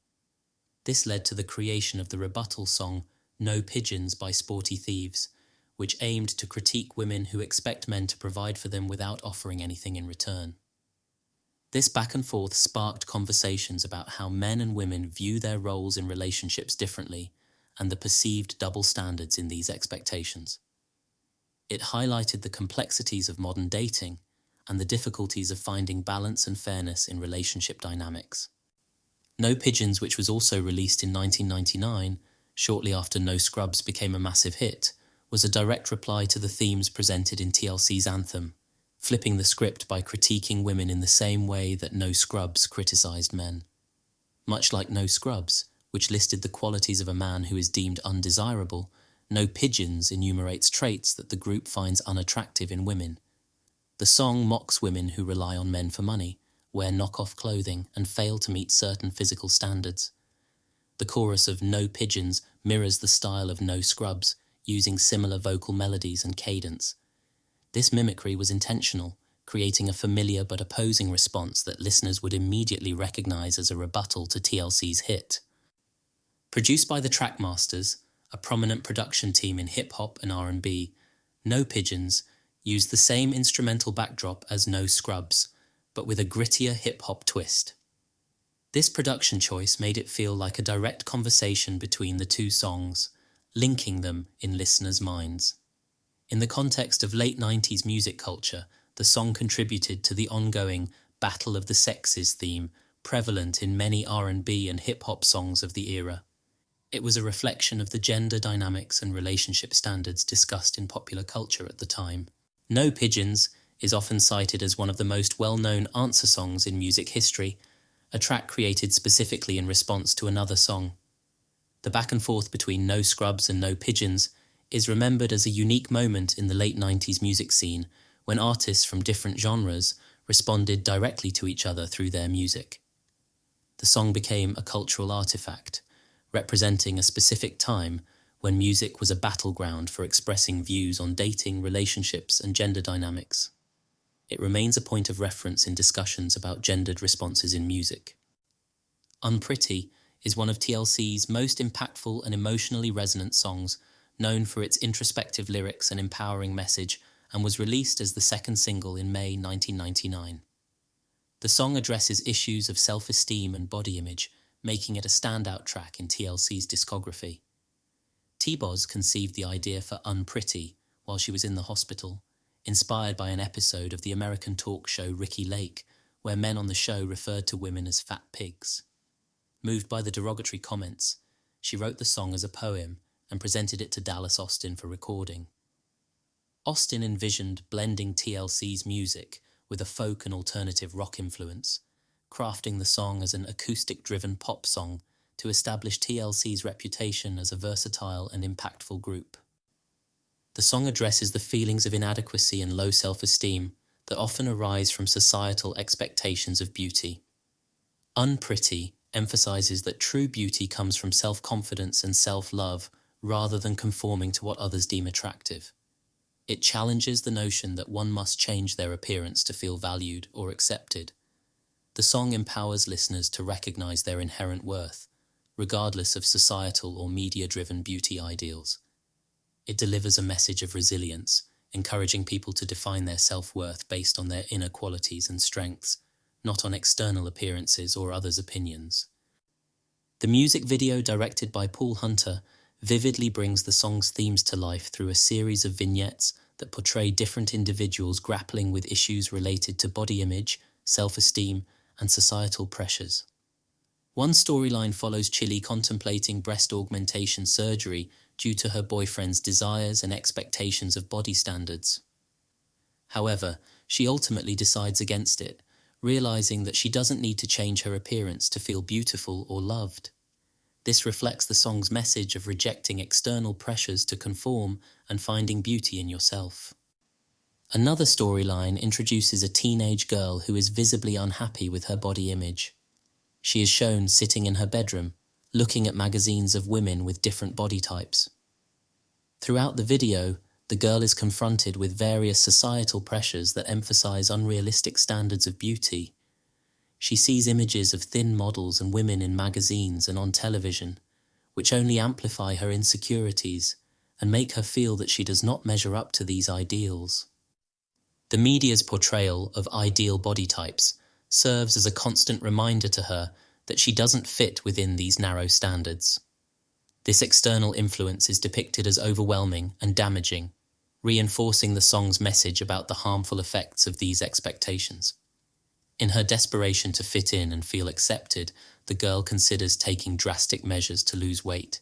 This led to the creation of the rebuttal song No Pigeons by Sporty Thieves, which aimed to critique women who expect men to provide for them without offering anything in return. This back and forth sparked conversations about how men and women view their roles in relationships differently and the perceived double standards in these expectations. It highlighted the complexities of modern dating and the difficulties of finding balance and fairness in relationship dynamics. No Pigeons, which was also released in 1999, shortly after No Scrubs became a massive hit, was a direct reply to the themes presented in TLC's anthem, flipping the script by critiquing women in the same way that No Scrubs criticised men. Much like No Scrubs, which listed the qualities of a man who is deemed undesirable, No Pigeons enumerates traits that the group finds unattractive in women. The song mocks women who rely on men for money, wear knockoff clothing, and fail to meet certain physical standards. The chorus of No Pigeons mirrors the style of No Scrubs, using similar vocal melodies and cadence. This mimicry was intentional, creating a familiar but opposing response that listeners would immediately recognize as a rebuttal to TLC's hit. Produced by the Trackmasters, a prominent production team in hip-hop and R&B, No Pigeons used the same instrumental backdrop as No Scrubs, but with a grittier hip-hop twist. This production choice made it feel like a direct conversation between the two songs, linking them in listeners' minds. In the context of late 90s music culture, the song contributed to the ongoing Battle of the Sexes theme prevalent in many R&B and hip-hop songs of the era. It was a reflection of the gender dynamics and relationship standards discussed in popular culture at the time. No Pigeons is often cited as one of the most well-known answer songs in music history, a track created specifically in response to another song. The back and forth between No Scrubs and No Pigeons is remembered as a unique moment in the late 90s music scene when artists from different genres responded directly to each other through their music. The song became a cultural artifact, representing a specific time when music was a battleground for expressing views on dating, relationships, and gender dynamics. It remains a point of reference in discussions about gendered responses in music. Unpretty is one of TLC's most impactful and emotionally resonant songs, known for its introspective lyrics and empowering message, and was released as the second single in May 1999. The song addresses issues of self-esteem and body image, making it a standout track in TLC's discography. TBOZ conceived the idea for Unpretty while she was in the hospital, inspired by an episode of the American talk show Ricky Lake, where men on the show referred to women as fat pigs. Moved by the derogatory comments, she wrote the song as a poem and presented it to Dallas Austin for recording. Austin envisioned blending TLC's music with a folk and alternative rock influence, crafting the song as an acoustic-driven pop song to establish TLC's reputation as a versatile and impactful group. The song addresses the feelings of inadequacy and low self-esteem that often arise from societal expectations of beauty. Unpretty emphasizes that true beauty comes from self-confidence and self-love rather than conforming to what others deem attractive. It challenges the notion that one must change their appearance to feel valued or accepted. The song empowers listeners to recognize their inherent worth, regardless of societal or media-driven beauty ideals. It delivers a message of resilience, encouraging people to define their self-worth based on their inner qualities and strengths, not on external appearances or others' opinions. The music video, directed by Paul Hunter, vividly brings the song's themes to life through a series of vignettes that portray different individuals grappling with issues related to body image, self-esteem, and societal pressures. One storyline follows Chili contemplating breast augmentation surgery due to her boyfriend's desires and expectations of body standards. However, she ultimately decides against it, realizing that she doesn't need to change her appearance to feel beautiful or loved. This reflects the song's message of rejecting external pressures to conform and finding beauty in yourself. Another storyline introduces a teenage girl who is visibly unhappy with her body image. She is shown sitting in her bedroom, looking at magazines of women with different body types. Throughout the video, the girl is confronted with various societal pressures that emphasize unrealistic standards of beauty. She sees images of thin models and women in magazines and on television, which only amplify her insecurities and make her feel that she does not measure up to these ideals. The media's portrayal of ideal body types serves as a constant reminder to her that she doesn't fit within these narrow standards. This external influence is depicted as overwhelming and damaging, reinforcing the song's message about the harmful effects of these expectations. In her desperation to fit in and feel accepted, the girl considers taking drastic measures to lose weight.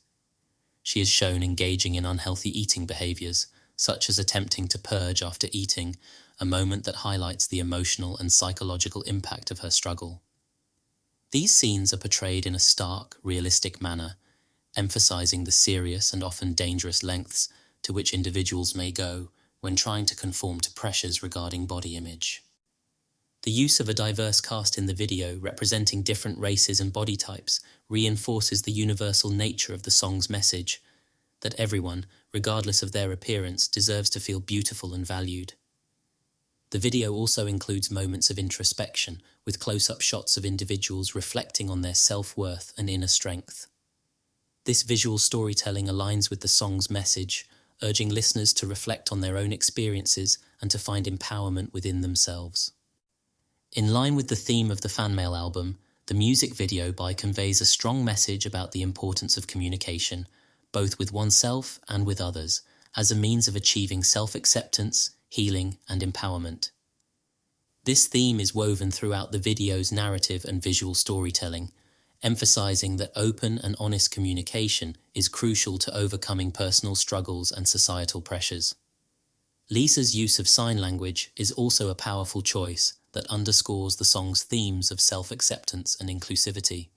she is shown engaging in unhealthy eating behaviors, such as attempting to purge after eating, a moment that highlights the emotional and psychological impact of her struggle. These scenes are portrayed in a stark, realistic manner, emphasizing the serious and often dangerous lengths to which individuals may go when trying to conform to pressures regarding body image. The use of a diverse cast in the video representing different races and body types reinforces the universal nature of the song's message, that everyone, regardless of their appearance, deserves to feel beautiful and valued. The video also includes moments of introspection, with close-up shots of individuals reflecting on their self-worth and inner strength. This visual storytelling aligns with the song's message, urging listeners to reflect on their own experiences and to find empowerment within themselves. In line with the theme of the Fanmail album, the music video conveys a strong message about the importance of communication, both with oneself and with others, as a means of achieving self-acceptance, healing, and empowerment. This theme is woven throughout the video's narrative and visual storytelling, emphasizing that open and honest communication is crucial to overcoming personal struggles and societal pressures. Lisa's use of sign language is also a powerful choice that underscores the song's themes of self-acceptance and inclusivity.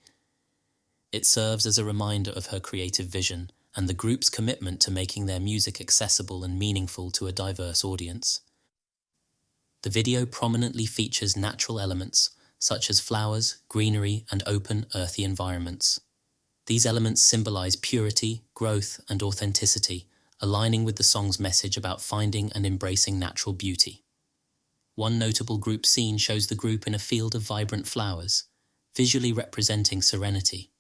It serves as a reminder of her creative vision and the group's commitment to making their music accessible and meaningful to a diverse audience. The video prominently features natural elements such as flowers, greenery, and open, earthy environments. These elements symbolize purity, growth, and authenticity, aligning with the song's message about finding and embracing natural beauty. One notable group scene shows the group in a field of vibrant flowers, visually representing serenity.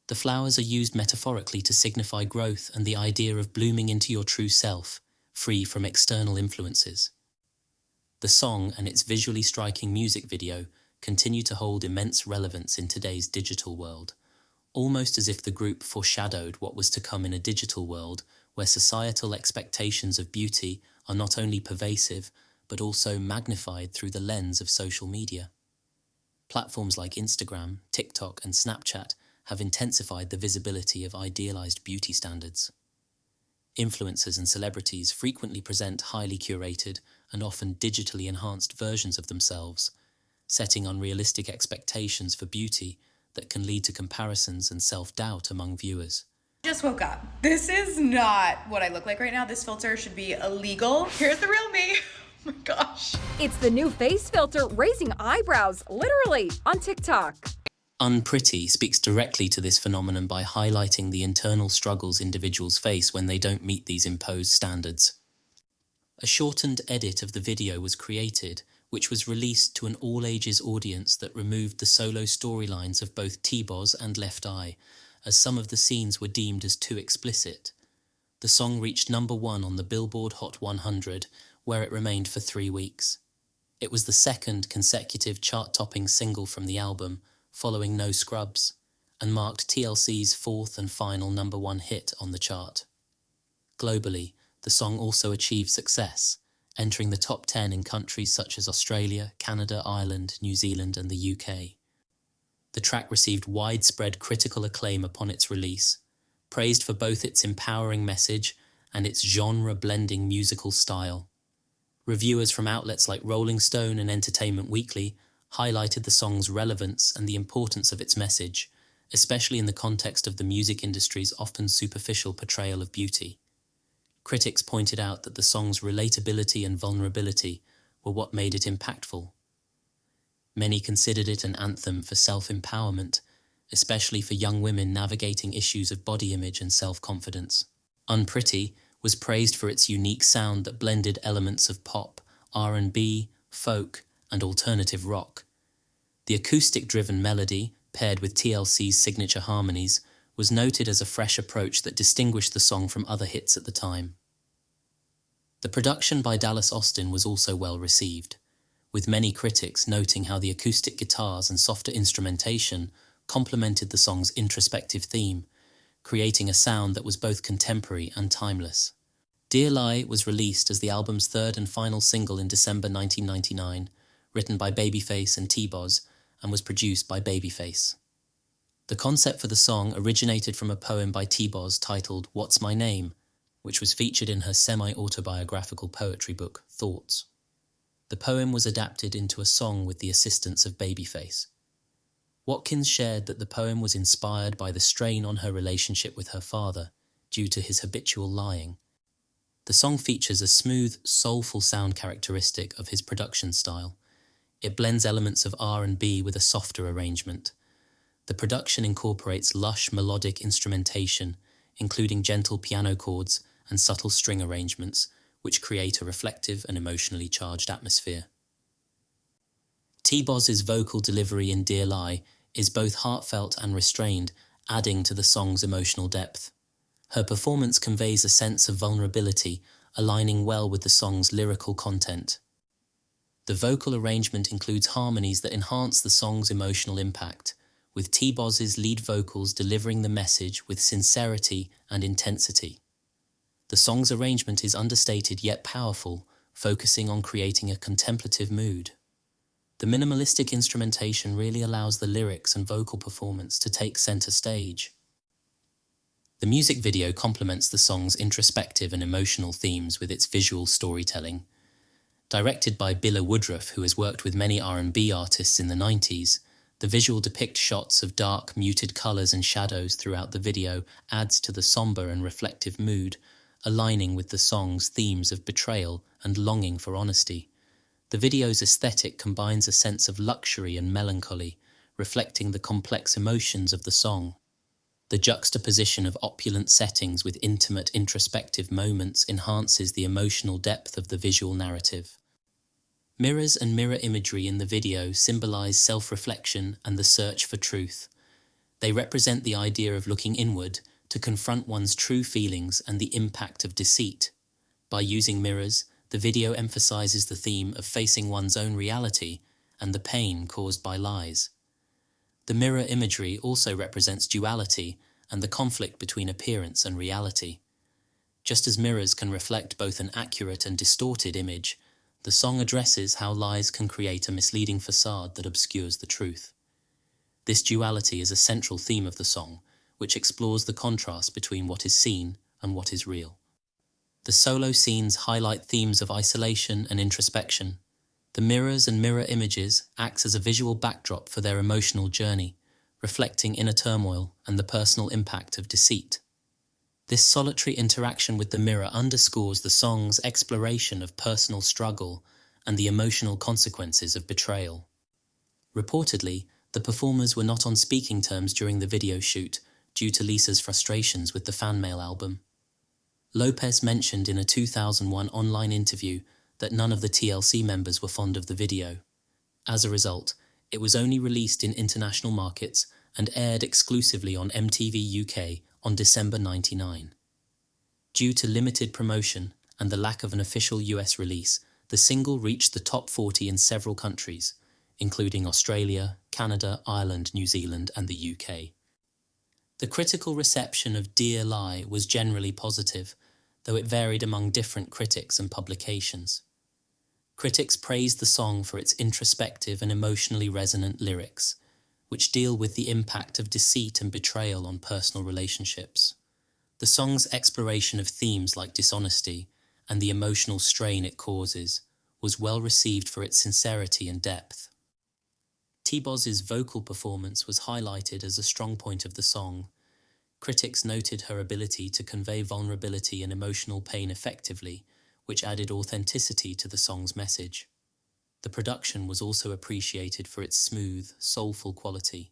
The flowers are used metaphorically to signify growth and the idea of blooming into your true self, free from external influences. The song and its visually striking music video continue to hold immense relevance in today's digital world, almost as if the group foreshadowed what was to come in a digital world where societal expectations of beauty are not only pervasive, but also magnified through the lens of social media. Platforms like Instagram, TikTok, and Snapchat have intensified the visibility of idealized beauty standards. Influencers and celebrities frequently present highly curated and often digitally enhanced versions of themselves, setting unrealistic expectations for beauty that can lead to comparisons and self-doubt among viewers. Just woke up. This is not what I look like right now. This filter should be illegal. Here's the real me. Oh my gosh. It's the new face filter raising eyebrows, literally, on TikTok. Unpretty speaks directly to this phenomenon by highlighting the internal struggles individuals face when they don't meet these imposed standards. A shortened edit of the video was created, which was released to an all-ages audience that removed the solo storylines of both TBOZ and Left Eye, as some of the scenes were deemed as too explicit. The song reached #1 on the Billboard Hot 100, where it remained for 3 weeks. It was the second consecutive chart-topping single from the album, following No Scrubs, and marked TLC's fourth and final #1 hit on the chart. Globally, the song also achieved success, entering the top 10 in countries such as Australia, Canada, Ireland, New Zealand, and the UK. The track received widespread critical acclaim upon its release, praised for both its empowering message and its genre-blending musical style. Reviewers from outlets like Rolling Stone and Entertainment Weekly highlighted the song's relevance and the importance of its message, especially in the context of the music industry's often superficial portrayal of beauty. Critics pointed out that the song's relatability and vulnerability were what made it impactful. Many considered it an anthem for self-empowerment, especially for young women navigating issues of body image and self-confidence. Unpretty was praised for its unique sound that blended elements of pop, R&B, folk, and alternative rock. The acoustic-driven melody, paired with TLC's signature harmonies, was noted as a fresh approach that distinguished the song from other hits at the time. The production by Dallas Austin was also well received, with many critics noting how the acoustic guitars and softer instrumentation complemented the song's introspective theme, creating a sound that was both contemporary and timeless. Dear Lie was released as the album's third and final single in December 1999, written by Babyface and TBOZ, and was produced by Babyface. The concept for the song originated from a poem by TBOZ titled What's My Name, which was featured in her semi-autobiographical poetry book, Thoughts. The poem was adapted into a song with the assistance of Babyface. Watkins shared that the poem was inspired by the strain on her relationship with her father due to his habitual lying. The song features a smooth, soulful sound characteristic of his production style. It blends elements of R&B with a softer arrangement. The production incorporates lush melodic instrumentation, including gentle piano chords and subtle string arrangements, which create a reflective and emotionally charged atmosphere. TBOZ's vocal delivery in Dear Lie is both heartfelt and restrained, adding to the song's emotional depth. Her performance conveys a sense of vulnerability, aligning well with the song's lyrical content. The vocal arrangement includes harmonies that enhance the song's emotional impact, with TBOZ's lead vocals delivering the message with sincerity and intensity. The song's arrangement is understated yet powerful, focusing on creating a contemplative mood. The minimalistic instrumentation really allows the lyrics and vocal performance to take center stage. The music video complements the song's introspective and emotional themes with its visual storytelling. Directed by Billa Woodruff, who has worked with many R&B artists in the 90s, the visual depicts shots of dark, muted colors and shadows throughout the video adds to the somber and reflective mood, aligning with the song's themes of betrayal and longing for honesty. The video's aesthetic combines a sense of luxury and melancholy, reflecting the complex emotions of the song. The juxtaposition of opulent settings with intimate, introspective moments enhances the emotional depth of the visual narrative. Mirrors and mirror imagery in the video symbolize self-reflection and the search for truth. They represent the idea of looking inward to confront one's true feelings and the impact of deceit. By using mirrors, the video emphasizes the theme of facing one's own reality and the pain caused by lies. The mirror imagery also represents duality and the conflict between appearance and reality. Just as mirrors can reflect both an accurate and distorted image, the song addresses how lies can create a misleading facade that obscures the truth. This duality is a central theme of the song, which explores the contrast between what is seen and what is real. The solo scenes highlight themes of isolation and introspection. The mirrors and mirror images acts as a visual backdrop for their emotional journey, reflecting inner turmoil and the personal impact of deceit. This solitary interaction with the mirror underscores the song's exploration of personal struggle and the emotional consequences of betrayal. Reportedly, the performers were not on speaking terms during the video shoot due to Lisa's frustrations with the Fanmail album. Lopez mentioned in a 2001 online interview that none of the TLC members were fond of the video. As a result, it was only released in international markets and aired exclusively on MTV UK on December 99. Due to limited promotion and the lack of an official US release, the single reached the top 40 in several countries, including Australia, Canada, Ireland, New Zealand, and the UK. The critical reception of Dear Lie was generally positive, though it varied among different critics and publications. Critics praised the song for its introspective and emotionally resonant lyrics, which deal with the impact of deceit and betrayal on personal relationships. The song's exploration of themes like dishonesty and the emotional strain it causes was well received for its sincerity and depth. TBOZ's vocal performance was highlighted as a strong point of the song. Critics noted her ability to convey vulnerability and emotional pain effectively, which added authenticity to the song's message. The production was also appreciated for its smooth, soulful quality.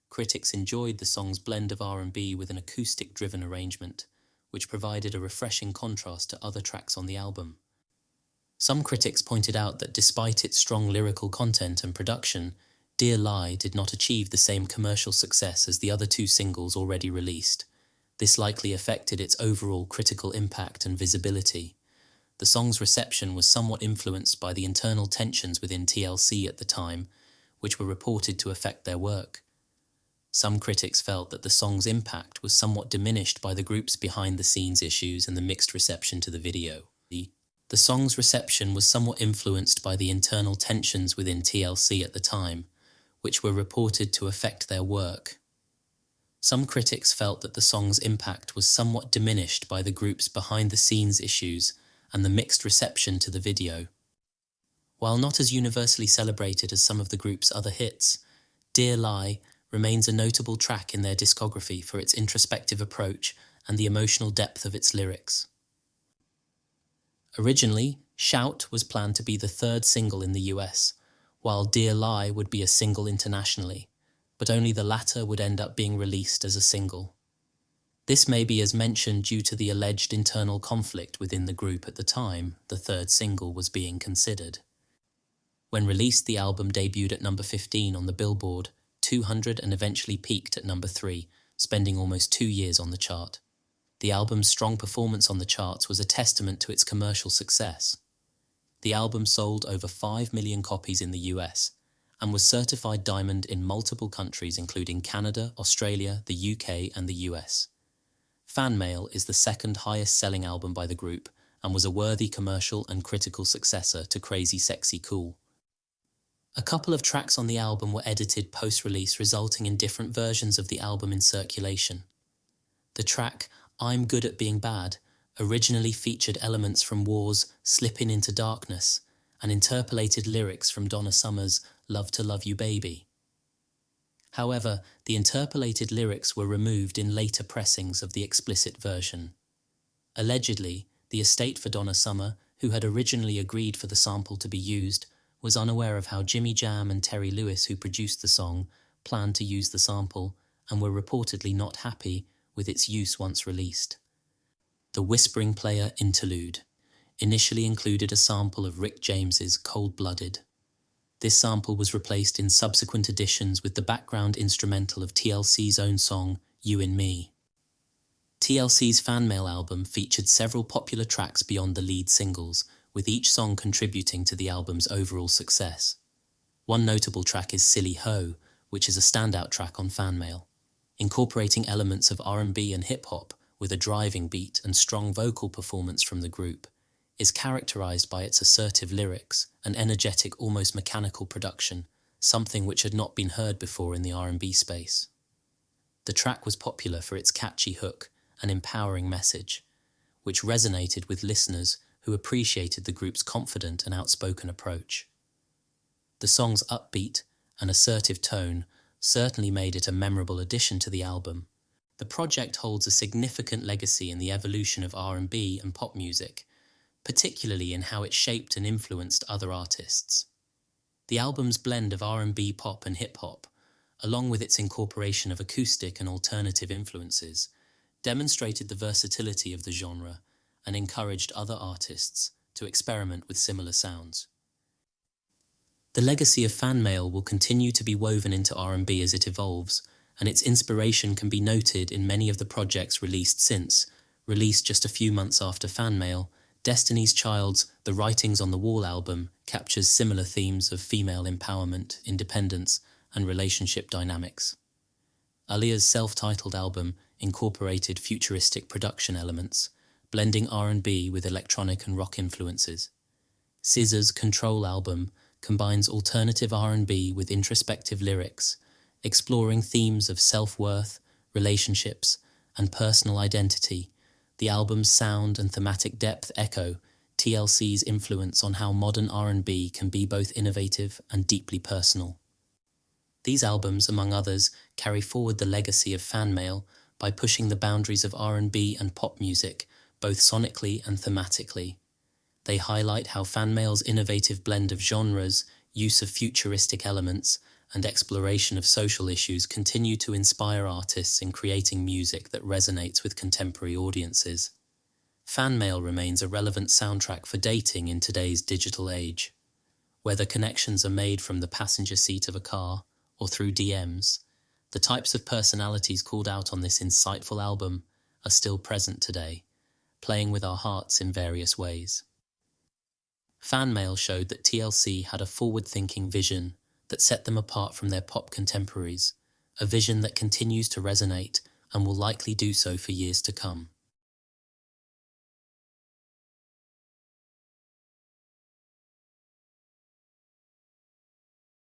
Critics enjoyed the song's blend of R&B with an acoustic-driven arrangement, which provided a refreshing contrast to other tracks on the album. Some critics pointed out that despite its strong lyrical content and production, Dear Lie did not achieve the same commercial success as the other two singles already released. This likely affected its overall critical impact and visibility. The song's reception was somewhat influenced by the internal tensions within TLC at the time, which were reported to affect their work. Some critics felt that the song's impact was somewhat diminished by the group's behind-the-scenes issues and the mixed reception to the video. The song's reception was somewhat influenced by the internal tensions within TLC at the time, which were reported to affect their work. Some critics felt that the song's impact was somewhat diminished by the group's behind-the-scenes issues and the mixed reception to the video. While not as universally celebrated as some of the group's other hits, Dear Lie remains a notable track in their discography for its introspective approach and the emotional depth of its lyrics. Originally, Shout was planned to be the third single in the US, while Dear Lie would be a single internationally, but only the latter would end up being released as a single. This may be as mentioned due to the alleged internal conflict within the group at the time the third single was being considered. When released, the album debuted at number 15 on the Billboard 200 and eventually peaked at number 3, spending almost 2 years on the chart. The album's strong performance on the charts was a testament to its commercial success. The album sold over 5 million copies in the US and was certified diamond in multiple countries including Canada, Australia, the UK and the US. Fanmail is the second highest selling album by the group and was a worthy commercial and critical successor to Crazy Sexy Cool. A couple of tracks on the album were edited post-release, resulting in different versions of the album in circulation. The track I'm Good at Being Bad originally featured elements from War's Slippin' Into Darkness and interpolated lyrics from Donna Summer's Love to Love You Baby. However, the interpolated lyrics were removed in later pressings of the explicit version. Allegedly, the estate for Donna Summer, who had originally agreed for the sample to be used, was unaware of how Jimmy Jam and Terry Lewis, who produced the song, planned to use the sample and were reportedly not happy with its use once released. The Whispering Player interlude initially included a sample of Rick James's Cold-Blooded. This sample was replaced in subsequent editions with the background instrumental of TLC's own song, You and Me. TLC's Fanmail album featured several popular tracks beyond the lead singles, with each song contributing to the album's overall success. One notable track is Silly Ho, which is a standout track on Fanmail. Incorporating elements of R&B and hip-hop with a driving beat and strong vocal performance from the group, is characterized by its assertive lyrics and energetic, almost mechanical production, something which had not been heard before in the R&B space. The track was popular for its catchy hook and empowering message, which resonated with listeners who appreciated the group's confident and outspoken approach. The song's upbeat and assertive tone certainly made it a memorable addition to the album. The project holds a significant legacy in the evolution of R&B and pop music, particularly in how it shaped and influenced other artists. The album's blend of R&B, pop and hip-hop, along with its incorporation of acoustic and alternative influences, demonstrated the versatility of the genre and encouraged other artists to experiment with similar sounds. The legacy of Fanmail will continue to be woven into R&B as it evolves, and its inspiration can be noted in many of the projects released since. Released just a few months after Fanmail, Destiny's Child's The Writings on the Wall album captures similar themes of female empowerment, independence, and relationship dynamics. Aaliyah's self-titled album incorporated futuristic production elements, blending R&B with electronic and rock influences. SZA's Control album combines alternative R&B with introspective lyrics, exploring themes of self-worth, relationships, and personal identity. The album's sound and thematic depth echo TLC's influence on how modern R&B can be both innovative and deeply personal. These albums, among others, carry forward the legacy of Fanmail by pushing the boundaries of R&B and pop music, both sonically and thematically. They highlight how Fanmail's innovative blend of genres, use of futuristic elements, and exploration of social issues continue to inspire artists in creating music that resonates with contemporary audiences. Fanmail remains a relevant soundtrack for dating in today's digital age. Whether connections are made from the passenger seat of a car or through DMs, the types of personalities called out on this insightful album are still present today, playing with our hearts in various ways. Fanmail showed that TLC had a forward-thinking vision that set them apart from their pop contemporaries, a vision that continues to resonate and will likely do so for years to come.